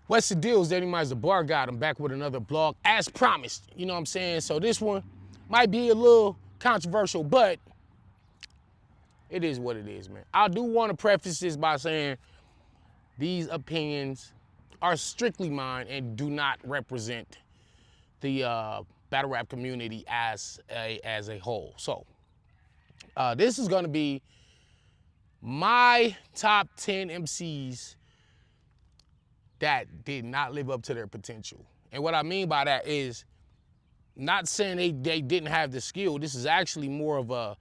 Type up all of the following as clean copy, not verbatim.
What's the deal? Is Danny the Bar God. I'm back with another blog as promised. You know what I'm saying? So this one might be a little controversial, but it is what it is, man. I do want to preface this by saying these opinions are strictly mine and do not represent the battle rap community as a whole. So this is going to be my top 10 MCs that did not live up to their potential. And what I mean by that is not saying they didn't have the skill. This is actually more of a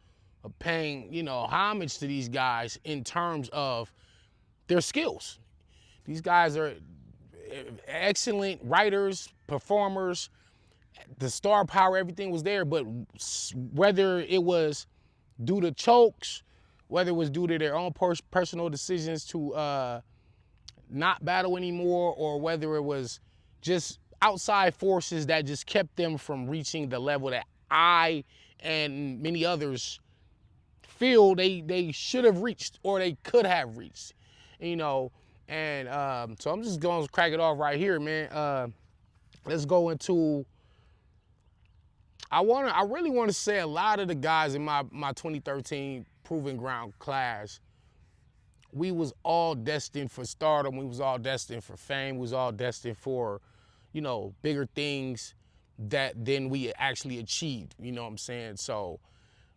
paying, homage to these guys in terms of their skills. These guys are excellent writers, performers, the star power, everything was there, but whether it was due to chokes, whether it was due to their own personal decisions to not battle anymore, or whether it was just outside forces that just kept them from reaching the level that I and many others feel they should have reached or they could have reached, and so I'm just going to crack it off right here, man. Let's go into, I really want to say a lot of the guys in my 2013 Proving Ground class, we was all destined for stardom. We was all destined for fame. We was all destined for, bigger things than we actually achieved. You know what I'm saying? So,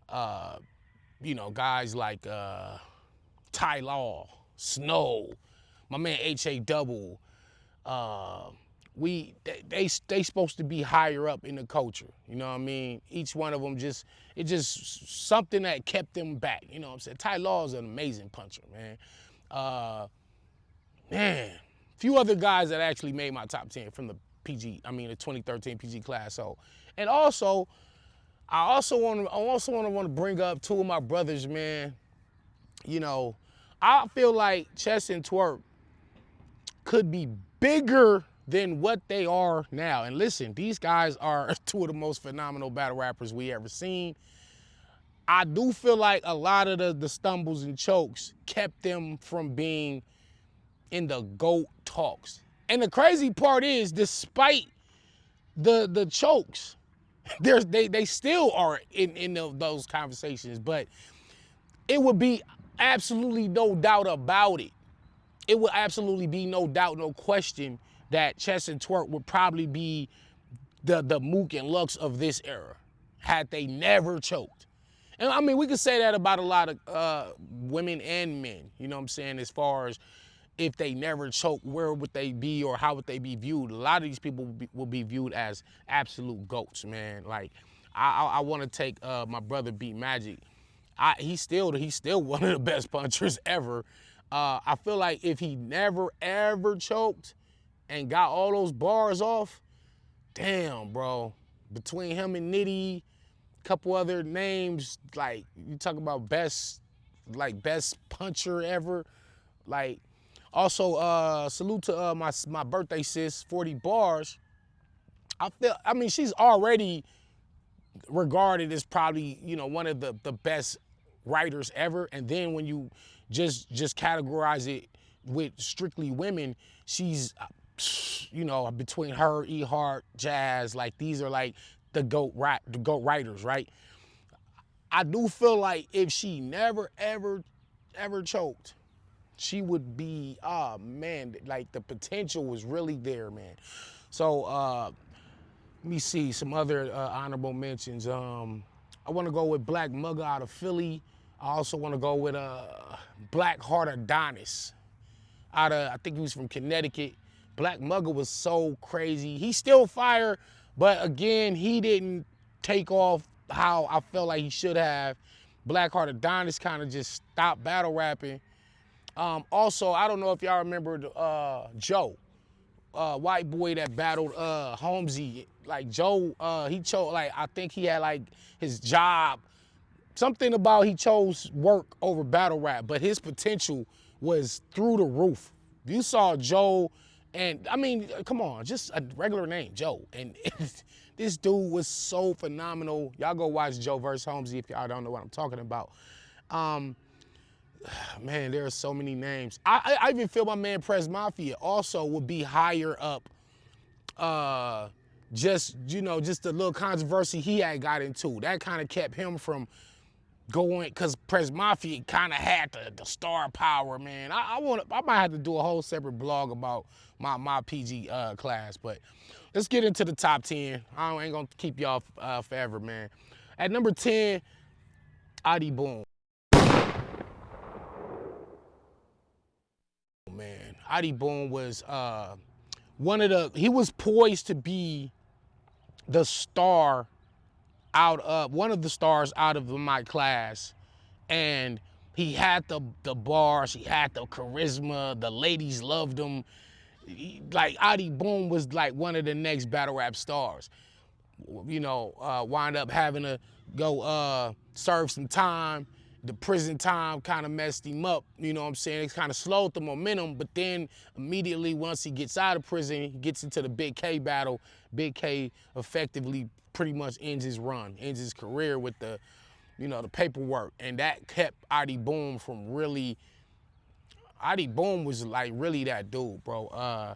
guys like Ty Law, Snow, my man H.A. Double, they supposed to be higher up in the culture. You know what I mean? Each one of them it's just something that kept them back. You know what I'm saying? Ty Law is an amazing puncher, man. Few other guys that actually made my top 10 from the 2013 PG class. So, and also, I also want to bring up two of my brothers, man. I feel like Chess and Twerk could be bigger than what they are now. And listen, these guys are two of the most phenomenal battle rappers we ever seen. I do feel like a lot of the stumbles and chokes kept them from being in the GOAT talks. And the crazy part is, despite the chokes, they still are in those conversations. But it would be absolutely no doubt about it. It would absolutely be no doubt, no question that Chess and Twerk would probably be the Mook and Lux of this era had they never choked. And I mean, we could say that about a lot of women and men, you know what I'm saying, as far as if they never choked, where would they be or how would they be viewed? A lot of these people will be viewed as absolute GOATs, man. Like, I want to take my brother Beat Magic. He's still one of the best punchers ever. I feel like if he never ever choked and got all those bars off, damn, bro. Between him and Nitty, a couple other names, like you talk about best puncher ever. Like, also salute to my birthday sis, 40 bars. She's already regarded as probably, one of the best writers ever. And then when you just categorize it with strictly women, she's, between her, E Hart, Jazz, like these are like the GOAT writers, right? I do feel like if she never ever choked, she would be, man, like the potential was really there, man. So let me see some other honorable mentions. I want to go with Black Mugga out of Philly. I also want to go with Black Heart Adonis I think he was from Connecticut. Black Mugga was so crazy. He's still fire, but again, he didn't take off how I felt like he should have. Black Heart Adonis kind of just stopped battle rapping. Also, I don't know if y'all remember Joe, white boy that battled Holmesy. Like Joe, he chose, like, I think he had like his job, something about he chose work over battle rap, but his potential was through the roof. You saw Joe, and I mean, come on, just a regular name, Joe. And this dude was so phenomenal. Y'all go watch Joe versus Holmesy if y'all don't know what I'm talking about. Man, there are so many names. I even feel my man Prez Mafia also would be higher up. Just, you know, just the little controversy he had got into. That kind of kept him from going, because Prez Mafia kind of had the star power, man. I might have to do a whole separate blog about my PG class, but let's get into the top 10. I ain't gonna keep y'all forever, man. At number 10, Adi Bourne. Man, Adi Bourne was he was poised to be the star one of the stars out of my class. And he had the bars, he had the charisma, the ladies loved him. Like Adi Bourne was like one of the next battle rap stars. You know, wind up having to go serve some time. The prison time kind of messed him up, you know what I'm saying? It kind of slowed the momentum, but then immediately once he gets out of prison, he gets into the Big K battle. Big K effectively pretty much ends his run, ends his career with the, you know, the paperwork. And that kept Adi Bourne from really, Adi Bourne was like really that dude, bro.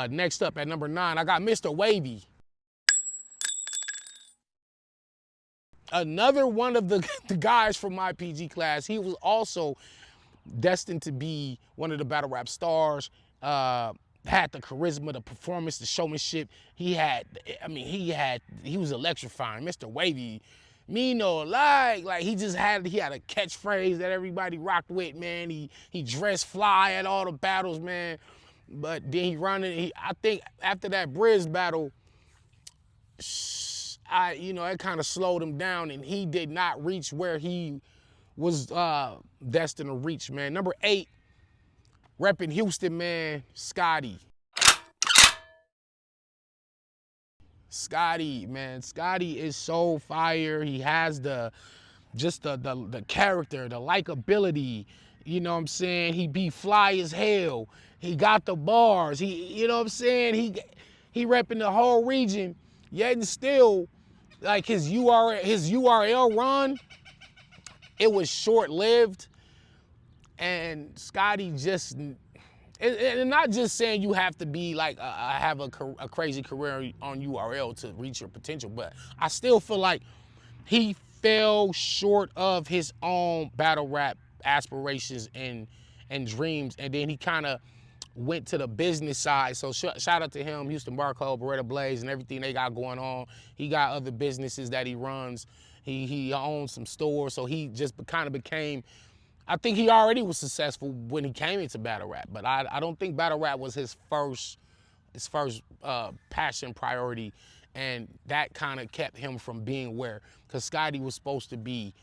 Next up at number 9, I got Mr. Wavy. Another one of the guys from my PG class. He was also destined to be one of the battle rap stars. Had the charisma, the performance, the showmanship. He was electrifying. Mr. Wavy, me no like he had a catchphrase that everybody rocked with, man. He dressed fly at all the battles, man. But then I think after that Briz battle, it kind of slowed him down, and he did not reach where he was destined to reach, man. Number 8, repping Houston, man, Scotty. Scotty, man, Scotty is so fire. He has the character, the likability. You know what I'm saying? He be fly as hell. He got the bars. You know what I'm saying? He repping the whole region. Yet and still, like his URL run, it was short-lived. And Scotty just, and not just saying you have to be like have a crazy career on URL to reach your potential, but I still feel like he fell short of his own battle rap aspirations and dreams, and then he kind of went to the business side. So shout out to him, Houston Barcode, Beretta Blaze, and everything they got going on. He got other businesses that he runs. He owns some stores, so he just kind of became, I think he already was successful when he came into battle rap, but I don't think battle rap was his first passion priority, and that kind of kept him from being where, because Scotty was supposed to be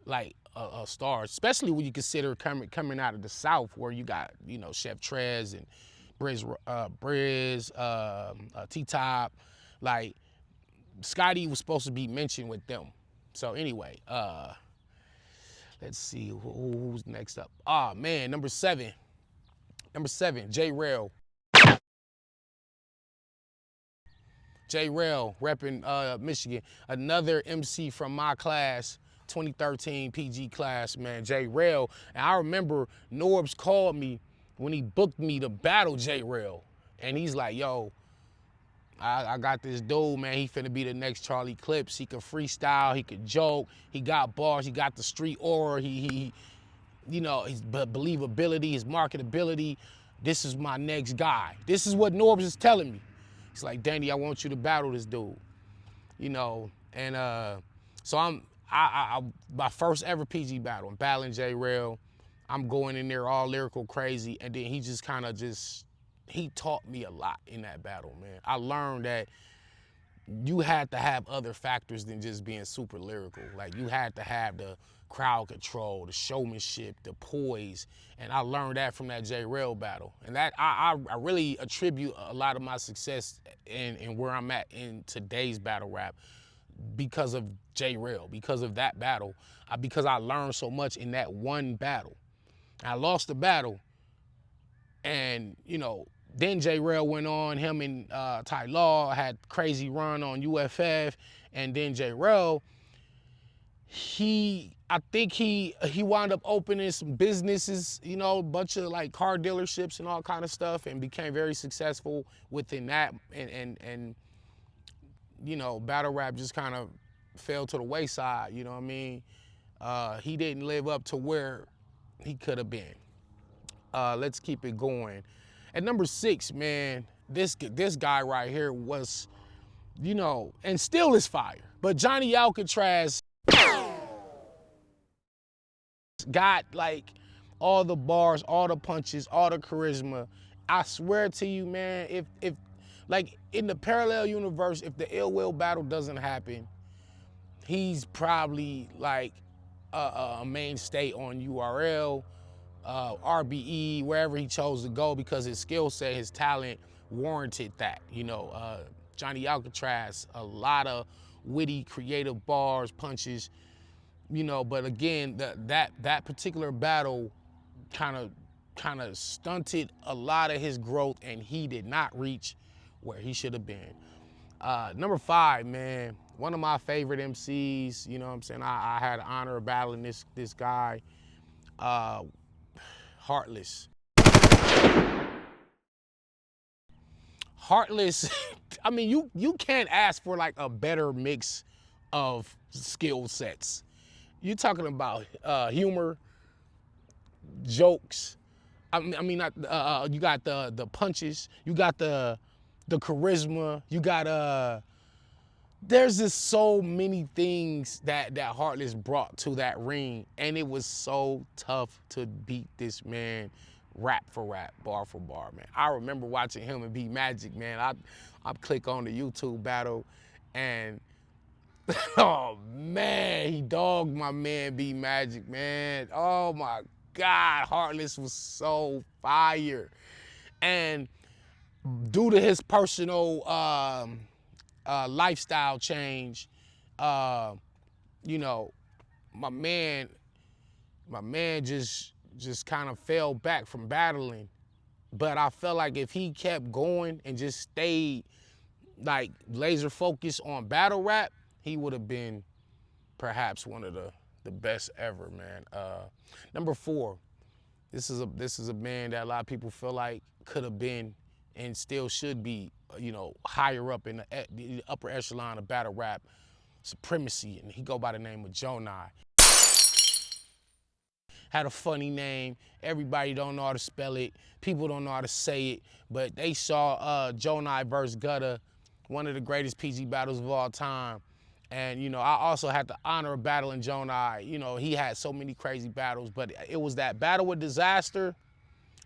like a star, especially when you consider coming out of the South, where you got, you know, Chef Trez and Briz, T-Top. Like, Scotty was supposed to be mentioned with them. So anyway, let's see who's next up. Ah, man, number 7, J Rail. J Rail repping Michigan. Another MC from my class, 2013 PG class, man, J Rail. And I remember Norbs called me when he booked me to battle J Rail. And he's like, yo, I got this dude, man. He finna be the next Charlie Clips. He could freestyle, he could joke, he got bars, he got the street aura, he you know, his believability, his marketability. This is my next guy. This is what Norbs is telling me. He's like, Danny, I want you to battle this dude. You know, and so my first ever PG battle, I'm battling J Rail. I'm going in there all lyrical crazy, and then he just kind of he taught me a lot in that battle, man. I learned that you had to have other factors than just being super lyrical. Like, you had to have the crowd control, the showmanship, the poise, and I learned that from that J Rail battle. And that I really attribute a lot of my success in where I'm at in today's battle rap because of J Rail, because of that battle, because I learned so much in that one battle. I lost the battle, and you know, then J Rail went on, him and Ty Law had crazy run on UFF, and then J Rail, I think he wound up opening some businesses, you know, a bunch of like car dealerships and all kind of stuff, and became very successful within that. And you know, battle rap just kind of fell to the wayside. You know what I mean? He didn't live up to where he could have been. Let's keep it going. At number 6, man, this guy right here was, you know, and still is fire. But Johnny Alcatraz got like all the bars, all the punches, all the charisma. I swear to you, man, if like in the parallel universe, if the Ill Will battle doesn't happen, he's probably like a mainstay on URL, RBE, wherever he chose to go, because his skill set, his talent warranted that. You know, Johnny Alcatraz, a lot of witty, creative bars, punches, you know, but again, that particular battle kind of stunted a lot of his growth, and he did not reach where he should have been. Number 5, man, one of my favorite MCs, you know what I'm saying? I had the honor of battling this guy, Heartless. Heartless, I mean, you can't ask for like a better mix of skill sets. You're talking about humor, jokes. You got the punches, you got the charisma, you got there's just so many things that Heartless brought to that ring, and it was so tough to beat this man rap for rap, bar for bar, man. I remember watching him and Beat Magic, man. I click on the YouTube battle, and oh man, he dogged my man Beat Magic, man. Oh my God, Heartless was so fire. And due to his personal lifestyle change, uh, you know, my man just kind of fell back from battling. But I felt like if he kept going and just stayed like laser focused on battle rap, he would have been perhaps one of the best ever, man. Number 4, this is a man that a lot of people feel like could have been and still should be, you know, higher up in the upper echelon of battle rap supremacy, and he go by the name of Joni. Had a funny name. Everybody don't know how to spell it. People don't know how to say it, but they saw Joni versus Gutter, one of the greatest PG battles of all time. And, you know, I also had the honor of battling Joni. You know, he had so many crazy battles, but it was that battle with Disaster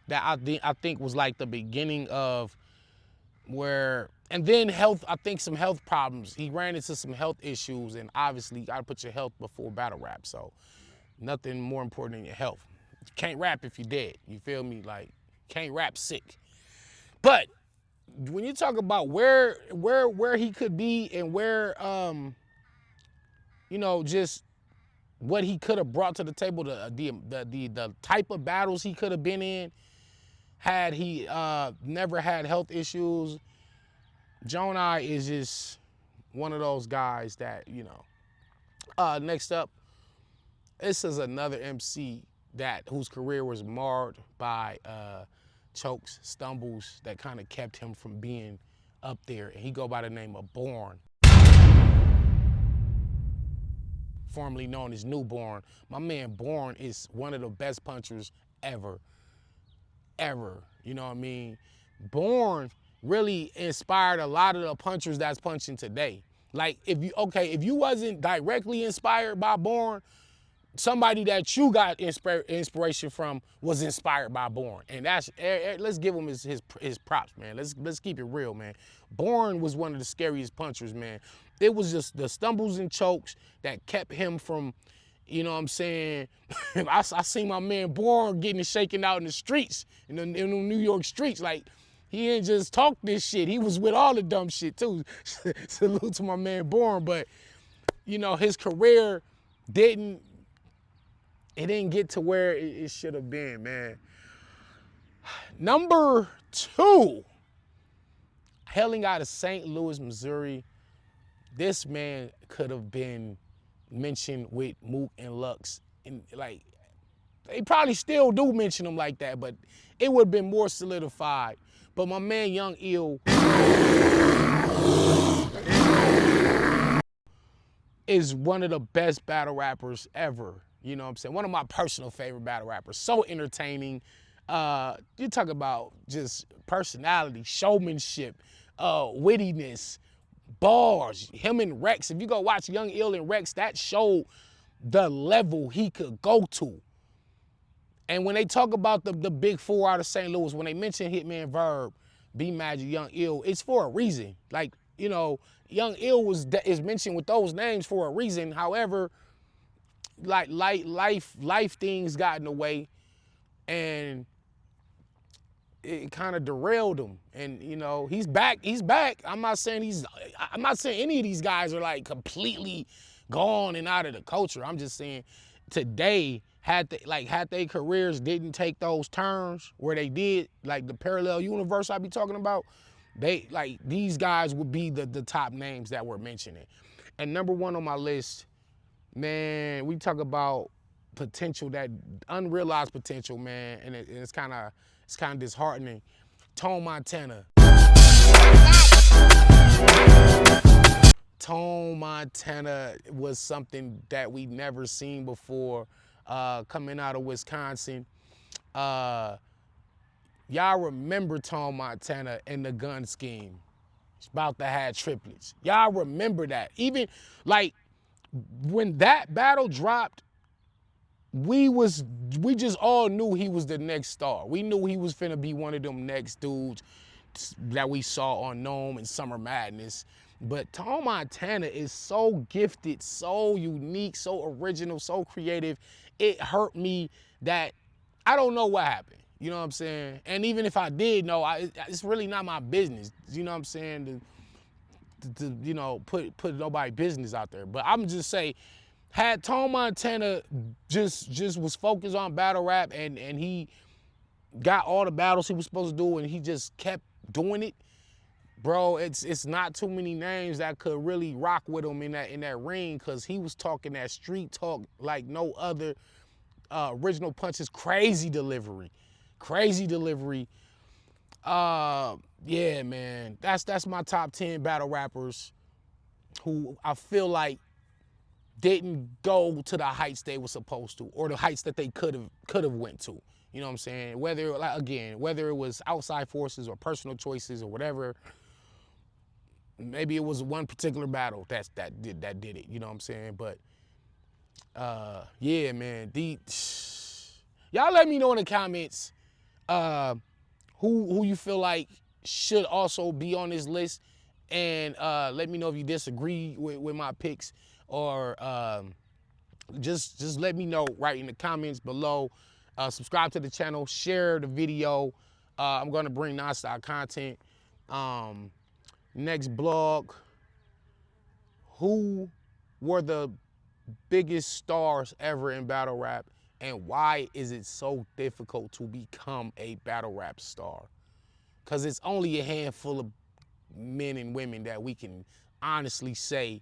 that I think was like the beginning of where, and then I think some health problems. He ran into some health issues, and obviously you gotta put your health before battle rap. So nothing more important than your health. You can't rap if you're dead, you feel me? Like, can't rap sick. But when you talk about where he could be and where, you know, just what he could have brought to the table, the type of battles he could have been in, had he never had health issues, Joni is just one of those guys that, you know. Next up, this is another MC whose career was marred by chokes, stumbles that kind of kept him from being up there. And he go by the name of Bourne, formerly known as Newborn. My man Bourne is one of the best punchers ever. You know what I mean? Bourne really inspired a lot of the punchers that's punching today. Like, if you wasn't directly inspired by Bourne, somebody that you got inspiration from was inspired by Bourne. And let's give him his props, man. Let's keep it real, man. Bourne was one of the scariest punchers, man. It was just the stumbles and chokes that kept him from, you know what I'm saying? I seen my man Bourne getting shaken out in the streets, in the New York streets. Like, he ain't just talk this shit. He was with all the dumb shit too. Salute to my man Bourne. But, you know, his career didn't get to where it should have been, man. Number 2, hailing out of St. Louis, Missouri, this man could have been mention with Mook and Lux. And like, they probably still do mention them like that, but it would have been more solidified. But my man Young Ill is one of the best battle rappers ever. You know what I'm saying? One of my personal favorite battle rappers. So entertaining. You talk about just personality, showmanship, wittiness, bars. Him and Rex, if you go watch Young Ill and Rex, that showed the level he could go to. And when they talk about the big four out of St. Louis, when they mention Hitman Verb, B Magic, Young Ill, it's for a reason. Like, you know, Young Ill is mentioned with those names for a reason. However, like life things got in the way, and it kind of derailed him. And you know, he's back. I'm not saying any of these guys are like completely gone and out of the culture. I'm just saying today, had they careers didn't take those turns where they did, like the parallel universe I be talking about, these guys would be the top names that we're mentioning. And number one on my list, man, we talk about potential, that unrealized potential, man, and it's kind of disheartening. Tone Montana. Tone Montana was something that we never seen before, coming out of Wisconsin. Y'all remember Tone Montana and the gun scheme? It's about to have triplets. Y'all remember that? Even like when that battle dropped, we just all knew he was the next star. We knew he was finna be one of them next dudes that we saw on Gnome and Summer Madness. But Tone Montana is so gifted, so unique, so original, so creative. It hurt me that I don't know what happened. You know what I'm saying? And even if I did know, it's really not my business. You know what I'm saying? To you know, put nobody's business out there. But I'm just say, had Tone Montana just was focused on battle rap and he got all the battles he was supposed to do and he just kept doing it, bro, it's not too many names that could really rock with him in that ring, because he was talking that street talk like no other. Original punches, crazy delivery. Yeah, man, that's my top 10 battle rappers who I feel like didn't go to the heights they were supposed to, or the heights that they could have went to. You know what I'm saying? Whether it was outside forces or personal choices or whatever. Maybe it was one particular battle that did it. You know what I'm saying? But yeah, man. Y'all let me know in the comments who you feel like should also be on this list, and let me know if you disagree with my picks, or just let me know right in the comments below. Subscribe to the channel, share the video. I'm gonna bring nonstop content. Next blog, who were the biggest stars ever in battle rap, and why is it so difficult to become a battle rap star? Because it's only a handful of men and women that we can honestly say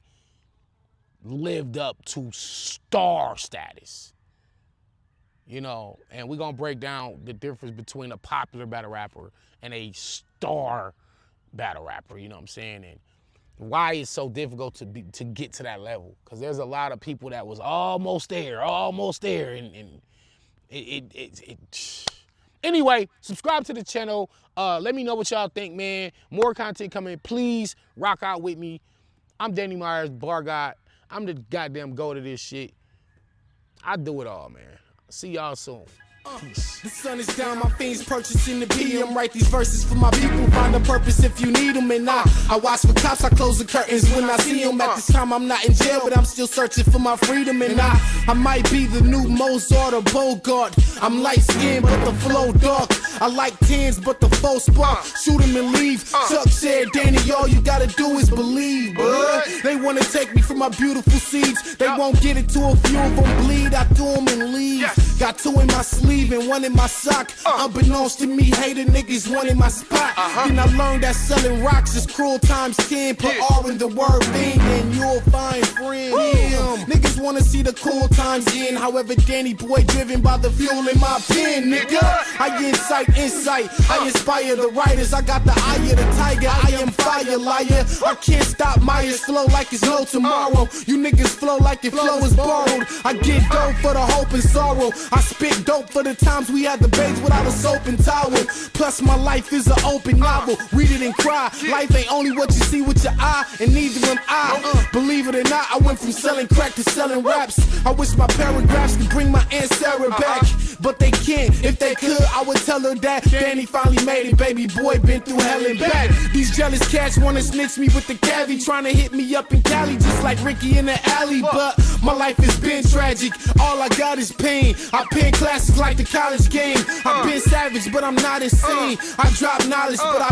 lived up to star status. You know, and we're gonna break down the difference between a popular battle rapper and a star battle rapper, you know what I'm saying? And why it's so difficult to get to that level. Because there's a lot of people that was almost there, and anyway, subscribe to the channel. Let me know what y'all think, man. More content coming. Please rock out with me. I'm Danny Myers, Bar God. I'm the goddamn go to this shit. I do it all, man. See y'all soon. Peace. The sun is down, my fiends purchasing the PM. Write these verses for my people, find a purpose if you need them. And I watch for cops, I close the curtains when I see them. At this time I'm not in jail, but I'm still searching for my freedom. And I might be the new Mozart or Bogart. I'm light skinned but the flow dark. I like tens but the full spark. Shoot him and leave. Chuck said, Danny, all you gotta do is believe. But they wanna take me from my beautiful seeds. They won't get it to a few of them bleed. I do them and leave. Got 2 in my sleeve and 1 in my sock. Unbeknownst to me, hater niggas wanted my spot. Then I learned that selling rocks is cruel times 10. Put R in the word thing and you'll find friend. Niggas wanna see the cool times in. However, Danny boy driven by the fuel in my pen, nigga. I incite insight. I inspire the writers. I got the eye of the tiger. I am fire liar. I can't stop Myers flow like it's no tomorrow. You niggas flow like your flow is borrowed. I get dope for the hope and sorrow. I spit dope for the times we had the babes without a soap and towel. Plus my life is an open novel. Read it and cry. Life ain't only what you see with your eye, and neither am I. Believe it or not, I went from selling crack to selling raps. I wish my paragraphs could bring my Aunt Sarah back, but they can't. If they could, I would tell her that Danny finally made it. Baby boy been through hell and back. These jealous cats wanna snitch me with the cavi, trying to hit me up in Cali just like Ricky in the alley. But my life has been tragic. All I got is pain. I pen classics like the college game. I've been savage, but I'm not insane. I drop knowledge, but I